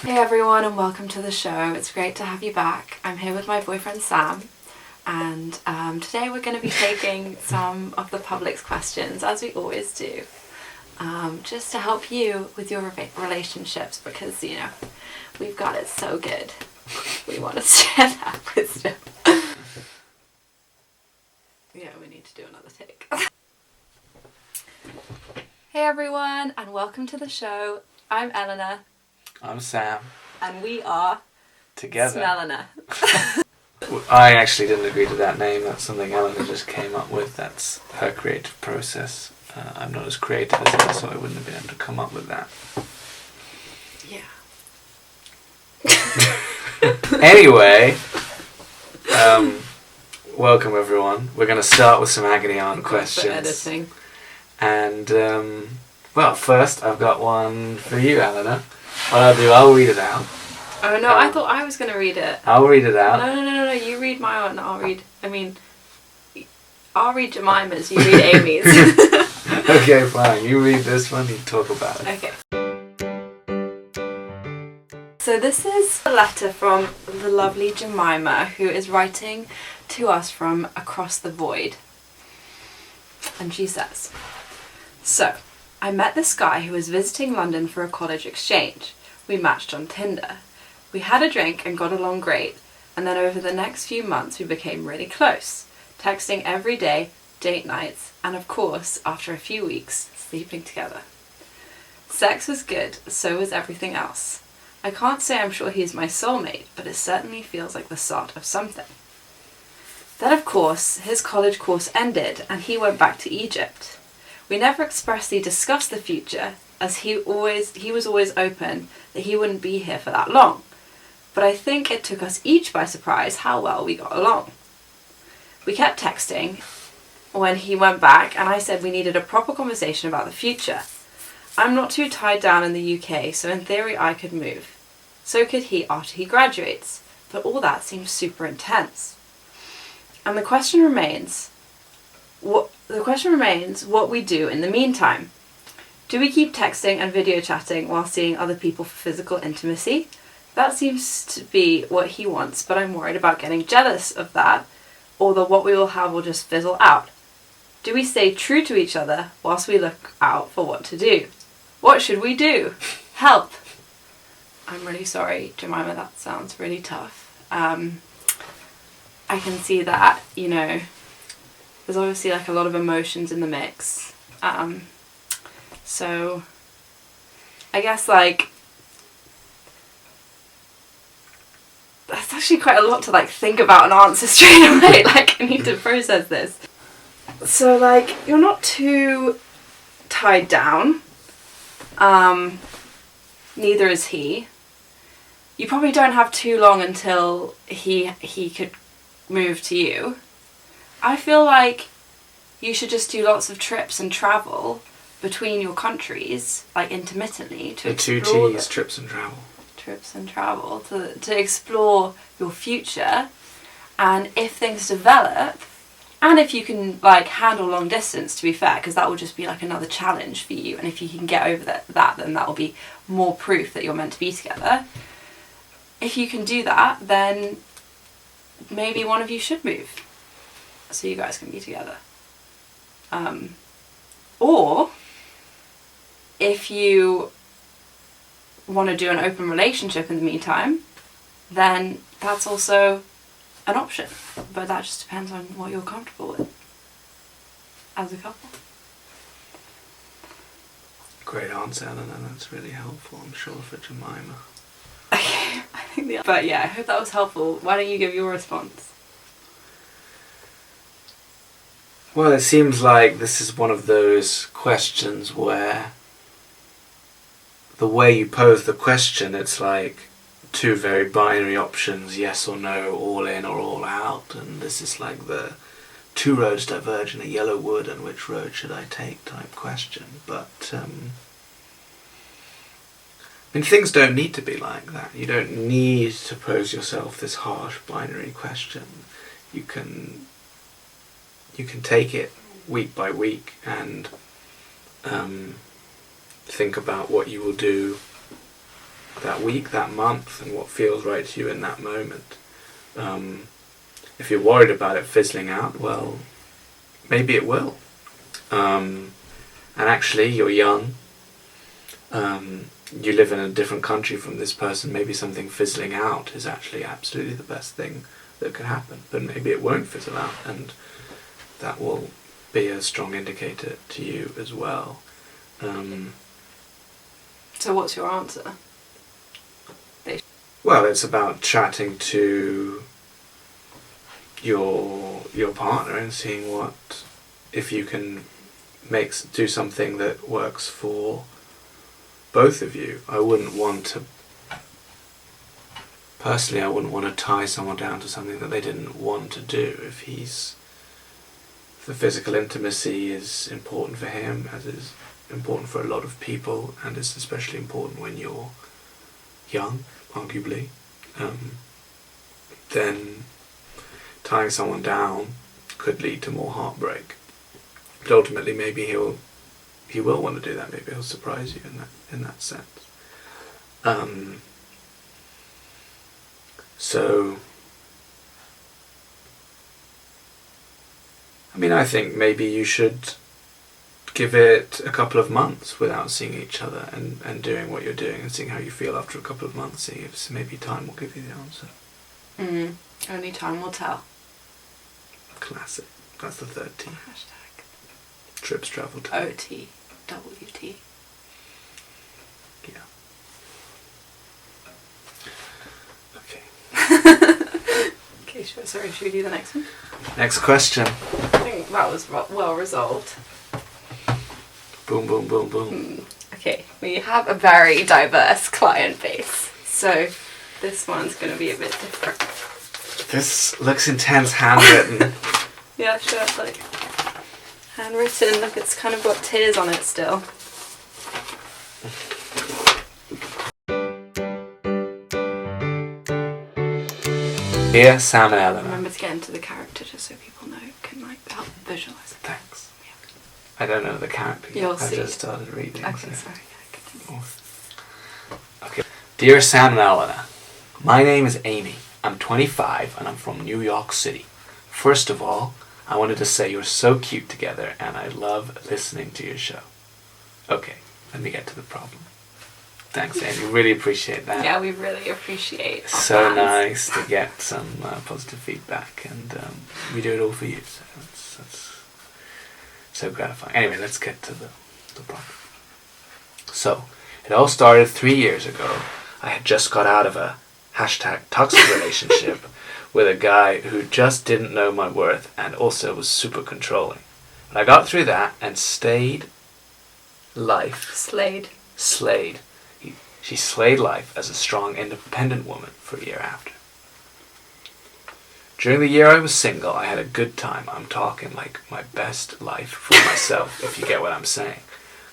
Hey everyone, and welcome to the show. It's great to have you back. I'm here with my boyfriend Sam, and today we're going to be taking some of the public's questions, as we always do, just to help you with your relationships, because, you know, we've got it so good. We want to share that wisdom. Yeah, we need to do another take. Hey everyone, and welcome to the show. I'm Eleanor. I'm Sam. And we are Together. Smellina. I actually didn't agree to that name. That's something Eleanor just came up with. That's her creative process. I'm not as creative as her, so I wouldn't have been able to come up with that. Yeah. Anyway, welcome everyone. We're going to start with some agony aunt questions. For editing. And, well, first I've got one for you, Eleanor. What I'll do, I'll read it out. Oh no, I thought I was going to read it. I'll read it out. No, you read my one, I'll read Jemima's, you read Amy's. Okay, fine. You read this one, you talk about it. Okay. So this is a letter from the lovely Jemima, who is writing to us from across the void. And she says, "So, I met this guy who was visiting London for a college exchange. We matched on Tinder. We had a drink and got along great, and then over the next few months we became really close, texting every day, date nights, and of course, after a few weeks, sleeping together. Sex was good, so was everything else. I can't say I'm sure he's my soulmate, but it certainly feels like the start of something. Then of course, his college course ended and he went back to Egypt. We never expressly discussed the future, as he was always open that he wouldn't be here for that long. But I think it took us each by surprise how well we got along. We kept texting when he went back, and I said we needed a proper conversation about the future. I'm not too tied down in the UK, so in theory I could move. So could he after he graduates, but all that seems super intense. And the question remains what we do in the meantime. Do we keep texting and video chatting while seeing other people for physical intimacy? That seems to be what he wants, but I'm worried about getting jealous of that, or that what we will have will just fizzle out. Do we stay true to each other whilst we look out for what to do? What should we do? Help." I'm really sorry, Jemima, that sounds really tough. I can see that, you know, there's obviously like a lot of emotions in the mix. So I guess like that's actually quite a lot to like think about and answer straight away. Like I need to process this. So like you're not too tied down. Neither is he. You probably don't have too long until he could move to you. I feel like you should just do lots of trips and travel between your countries, like intermittently, to explore The 2 T's, trips and travel. Trips and travel, to explore your future, and if things develop, and if you can like handle long distance, to be fair, because that will just be like another challenge for you, and if you can get over that then that will be more proof that you're meant to be together. If you can do that, then maybe one of you should move, so you guys can be together. Or if you want to do an open relationship in the meantime, then that's also an option. But that just depends on what you're comfortable with as a couple. Great answer, Eleanor. That's really helpful, I'm sure, for Jemima. Okay, I think but yeah, I hope that was helpful. Why don't you give your response? Well, it seems like this is one of those questions where the way you pose the question, it's like two very binary options, yes or no, all in or all out, and this is like the two roads diverge in a yellow wood and which road should I take type question. But I mean, things don't need to be like that. You don't need to pose yourself this harsh binary question. You can take it week by week and think about what you will do that week, that month, and what feels right to you in that moment. If you're worried about it fizzling out, well, maybe it will. And actually, you're young. You live in a different country from this person. Maybe something fizzling out is actually absolutely the best thing that could happen. But maybe it won't fizzle out, and that will be a strong indicator to you as well. So what's your answer? Well, it's about chatting to your partner and seeing what, if you can do something that works for both of you. Personally, I wouldn't want to tie someone down to something that they didn't want to do. If the physical intimacy is important for him, as is important for a lot of people, and it's especially important when you're young, arguably, then tying someone down could lead to more heartbreak. But ultimately, maybe he will want to do that. Maybe he'll surprise you in that sense. So, I mean, I think maybe you should give it a couple of months without seeing each other and doing what you're doing and seeing how you feel after a couple of months. See if maybe time will give you the answer. Only time will tell. Classic. That's the third T. Hashtag. Trips travel to. OTWT. Yeah. Okay. Okay, should we do the next one? Next question. I think that was well resolved. Boom, boom, boom, boom. Okay, we have a very diverse client base, so this one's going to be a bit different. This looks intense, handwritten. Yeah, sure, it's like handwritten. Look, it's kind of got tears on it still. Dear Sam and Eleanor. Remember to get into the character just so people can help visualise it. Thanks. Yeah. I don't know the character yet. You'll I see. just started reading. Okay, so. sorry. Continue. Okay. Dear Sam and Eleanor, my name is Amy. I'm 25 and I'm from New York City. First of all, I wanted to say you're so cute together and I love listening to your show. Okay, let me get to the problem. Thanks, Amy. Really appreciate that. Yeah, we really appreciate our So fans. nice to get some positive feedback, and we do it all for you. So that's so gratifying. Anyway, let's get to the problem. So, it all started 3 years ago. I had just got out of a #toxic relationship with a guy who just didn't know my worth and also was super controlling. But I got through that and slayed life. Slayed. She slayed life as a strong, independent woman for a year after. During the year I was single, I had a good time. I'm talking like my best life for myself, if you get what I'm saying.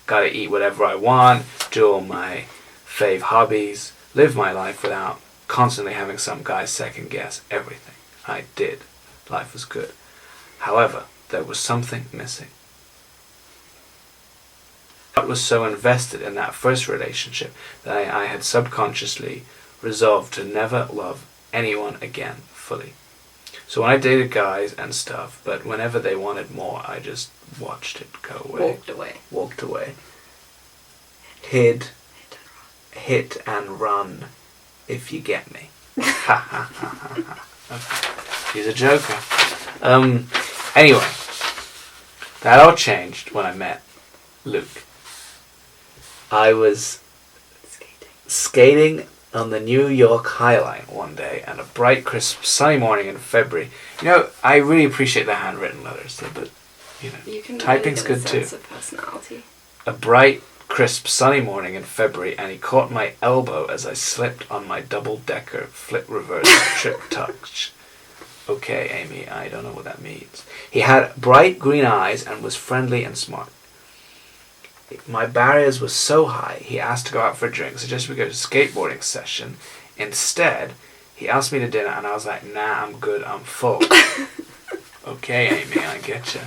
Gotta eat whatever I want, do all my fave hobbies, live my life without constantly having some guy second guess everything. I did. Life was good. However, there was something missing. I was so invested in that first relationship that I had subconsciously resolved to never love anyone again fully. So when I dated guys and stuff, but whenever they wanted more, I just watched it go away. Walked away. Hit and run, if you get me. Ha ha ha ha ha. Okay. He's a joker. Anyway, that all changed when I met Luke. I was skating on the New York High Line one day on a bright, crisp, sunny morning in February. You know, I really appreciate the handwritten letters, but, typing's good too. Of personality. A bright, crisp, sunny morning in February, and he caught my elbow as I slipped on my double-decker flip reverse trip touch. Okay, Amy, I don't know what that means. He had bright green eyes and was friendly and smart. My barriers were so high, he asked to go out for a drink, suggested we go to a skateboarding session. Instead, he asked me to dinner, and I was like, nah, I'm good, I'm full. Okay, Amy, I get you.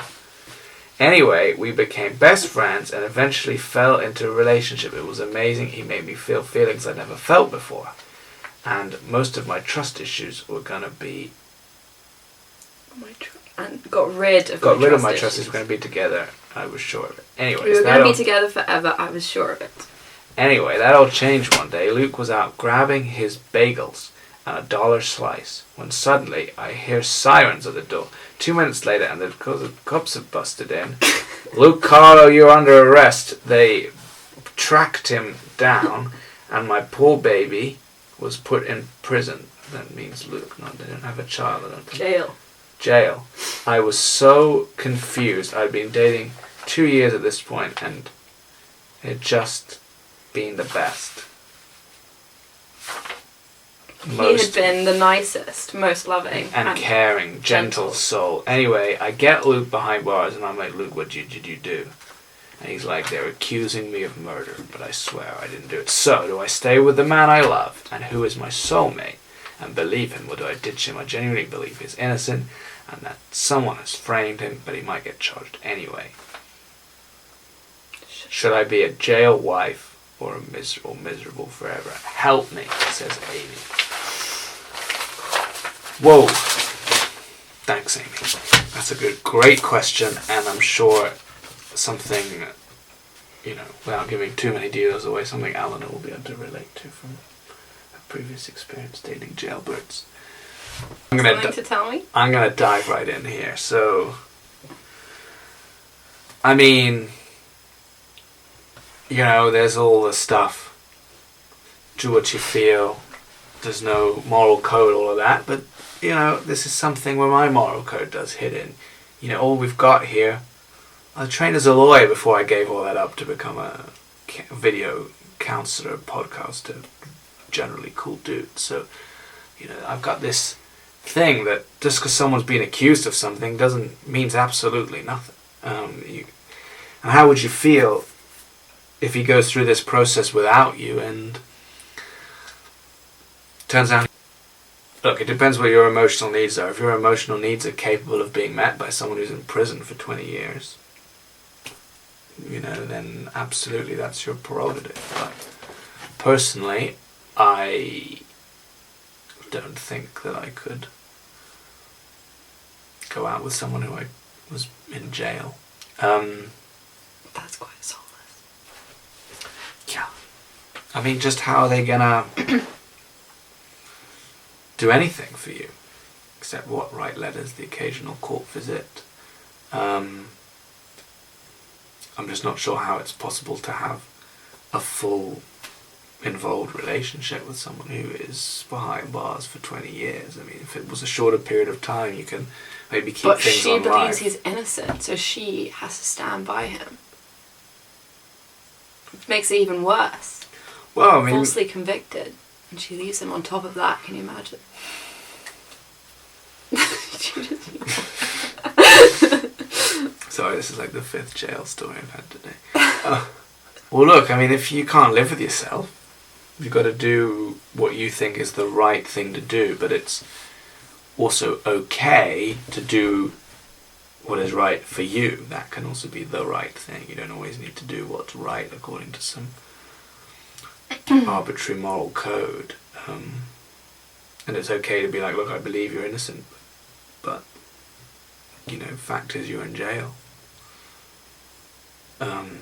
Anyway, we became best friends and eventually fell into a relationship. It was amazing. He made me feel feelings I'd never felt before. And most of my trust issues were going to be... And got rid of my trust issues. We're going to be together. I was sure of it. Anyways, we were going to be together forever. I was sure of it. Anyway, that all changed one day. Luke was out grabbing his bagels and a $1 slice when suddenly I hear sirens at the door. 2 minutes later, and the cops have busted in. Luke Carlo, you're under arrest. They tracked him down, and my poor baby was put in prison. That means Luke. No, they don't have a child, I don't think. Jail. I was so confused. I'd been dating 2 years at this point, and it had just been the best. He had been the nicest, most loving. And caring, gentle soul. Anyway, I get Luke behind bars, and I'm like, Luke, what did you do? And he's like, they're accusing me of murder, but I swear I didn't do it. So, do I stay with the man I love, and who is my soulmate, and believe him, or do I ditch him? I genuinely believe he's innocent, and that someone has framed him, but he might get charged anyway. Should I be a jail wife or a miserable forever? Help me, says Amy. Whoa. Thanks, Amy. That's a great question, and I'm sure something, without giving too many details away, something Eleanor will be able to relate to from her previous experience dating jailbirds. Something to tell me? I'm going to dive right in here. So, I mean, there's all the stuff. Do what you feel. There's no moral code, all of that. But, this is something where my moral code does hit in. All we've got here. I trained as a lawyer before I gave all that up to become a video counselor, podcaster, generally cool dude. So, I've got this thing that just because someone's been accused of something means absolutely nothing. And how would you feel if he goes through this process without you and turns out... Look, it depends what your emotional needs are. If your emotional needs are capable of being met by someone who's in prison for 20 years, then absolutely that's your prerogative. But personally, I don't think that I could go out with someone who I was in jail. That's quite soulless. Yeah. I mean, just how are they gonna do anything for you? Except what? Write letters, the occasional court visit. I'm just not sure how it's possible to have a full involved relationship with someone who is behind bars for 20 years. I mean, if it was a shorter period of time, you can maybe keep things on live. But she believes he's innocent, so she has to stand by him. It makes it even worse. Well, I mean... Falsely convicted, and she leaves him on top of that. Can you imagine? Sorry, this is like the 5th jail story I've had today. Well, look, I mean, if you can't live with yourself, you've got to do what you think is the right thing to do, but it's also okay to do what is right for you. That can also be the right thing. You don't always need to do what's right according to some arbitrary moral code. And it's okay to be like, look, I believe you're innocent, but, fact is you're in jail.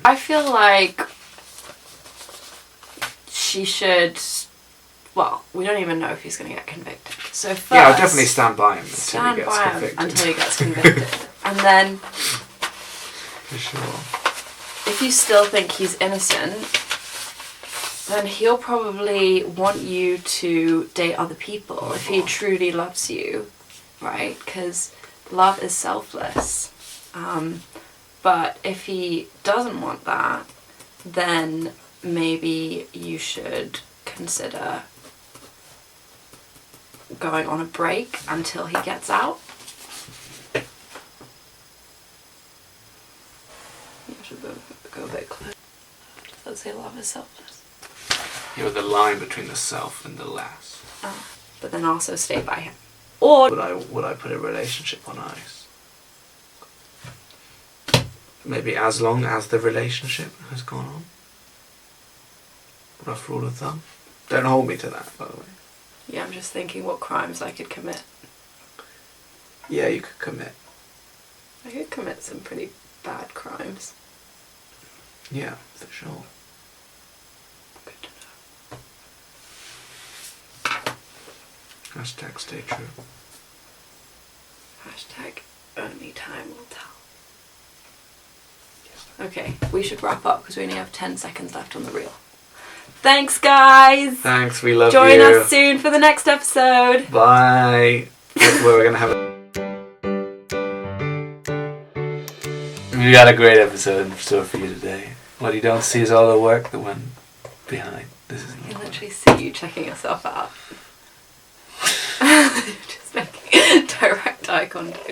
I feel like she should... Well, we don't even know if he's going to get convicted. So first... Yeah, I'll definitely stand by him until he gets convicted. And then... For sure. If you still think he's innocent, then he'll probably want you to date other people if he truly loves you, right? Because love is selfless. But if he doesn't want that, then maybe you should consider going on a break until he gets out. You should go a bit closer. Does that say love is selfless? You know, the line between the self and the less. Oh, but then also stay by him. Or would I put a relationship on ice? maybe as long as the relationship has gone on. Rough rule of thumb. Don't hold me to that, by the way. Yeah, I'm just thinking what crimes I could commit. Yeah, you could commit. I could commit some pretty bad crimes. Yeah, for sure. Good to know. Hashtag stay true. Hashtag only time will tell. Okay, we should wrap up because we only have 10 seconds left on the reel. Thanks, guys! Thanks, we love Join you. us soon for the next episode. Bye. That's where we're gonna have We got a great episode in store for you today. What you don't see is all the work that went behind. This is I can literally see you checking yourself out. Just making direct eye contact.